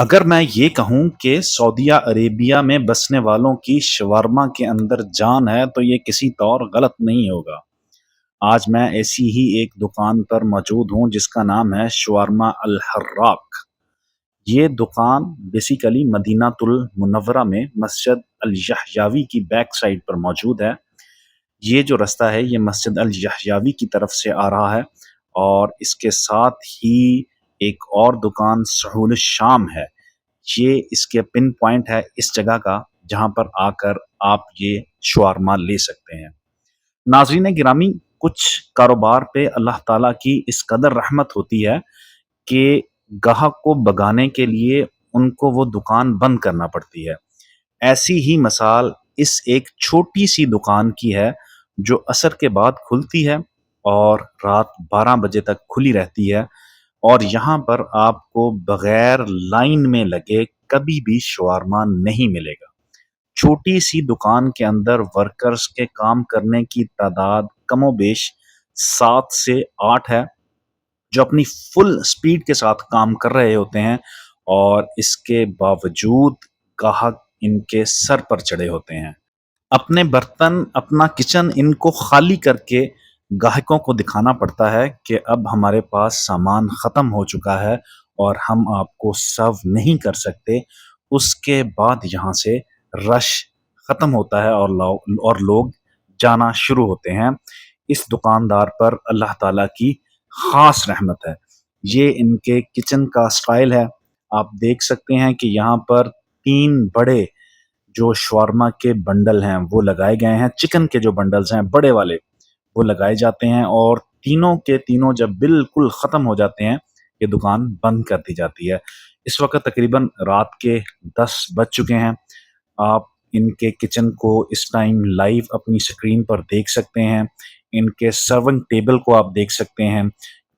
اگر میں یہ کہوں کہ سعودیہ عربیہ میں بسنے والوں کی شاورما کے اندر جان ہے تو یہ کسی طور غلط نہیں ہوگا۔ آج میں ایسی ہی ایک دکان پر موجود ہوں جس کا نام ہے شاورما الحراق۔ یہ دکان بیسیکلی مدینہ المنورہ میں مسجد الیحیوی کی بیک سائڈ پر موجود ہے۔ یہ جو رستہ ہے یہ مسجد الیحیوی کی طرف سے آ رہا ہے، اور اس کے ساتھ ہی ایک اور دکان سہول الشام ہے۔ یہ اس کے پن پوائنٹ ہے اس جگہ کا جہاں پر آ کر آپ یہ شاورما لے سکتے ہیں۔ ناظرین گرامی، کچھ کاروبار پہ اللہ تعالیٰ کی اس قدر رحمت ہوتی ہے کہ گاہک کو بگانے کے لیے ان کو وہ دکان بند کرنا پڑتی ہے۔ ایسی ہی مثال اس ایک چھوٹی سی دکان کی ہے جو عصر کے بعد کھلتی ہے اور رات 12 بجے تک کھلی رہتی ہے، اور یہاں پر آپ کو بغیر لائن میں لگے کبھی بھی شاورما نہیں ملے گا۔ چھوٹی سی دکان کے اندر ورکرز کے کام کرنے کی تعداد کم و بیش 7 سے 8 ہے، جو اپنی فل سپیڈ کے ساتھ کام کر رہے ہوتے ہیں، اور اس کے باوجود گاہک ان کے سر پر چڑھے ہوتے ہیں۔ اپنے برتن، اپنا کچن ان کو خالی کر کے گاہکوں کو دکھانا پڑتا ہے کہ اب ہمارے پاس سامان ختم ہو چکا ہے اور ہم آپ کو سرو نہیں کر سکتے۔ اس کے بعد یہاں سے رش ختم ہوتا ہے اور لوگ جانا شروع ہوتے ہیں۔ اس دکاندار پر اللہ تعالیٰ کی خاص رحمت ہے۔ یہ ان کے کچن کا سٹائل ہے۔ آپ دیکھ سکتے ہیں کہ یہاں پر 3 بڑے جو شاورما کے بنڈل ہیں وہ لگائے گئے ہیں۔ چکن کے جو بنڈلز ہیں بڑے والے وہ لگائے جاتے ہیں، اور تینوں کے تینوں جب بالکل ختم ہو جاتے ہیں یہ دکان بند کر دی جاتی ہے۔ اس وقت تقریباً رات کے 10 بج چکے ہیں۔ آپ ان کے کچن کو اس ٹائم لائیو اپنی سکرین پر دیکھ سکتے ہیں۔ ان کے سرونگ ٹیبل کو آپ دیکھ سکتے ہیں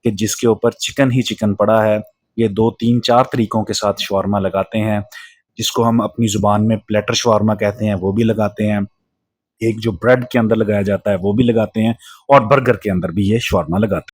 کہ جس کے اوپر چکن ہی چکن پڑا ہے۔ یہ 2 3 4 طریقوں کے ساتھ شاورما لگاتے ہیں، جس کو ہم اپنی زبان میں پلیٹر شاورما کہتے ہیں، وہ بھی لگاتے ہیں۔ ایک جو بریڈ کے اندر لگایا جاتا ہے وہ بھی لگاتے ہیں، اور برگر کے اندر بھی یہ شاورما لگاتے ہیں۔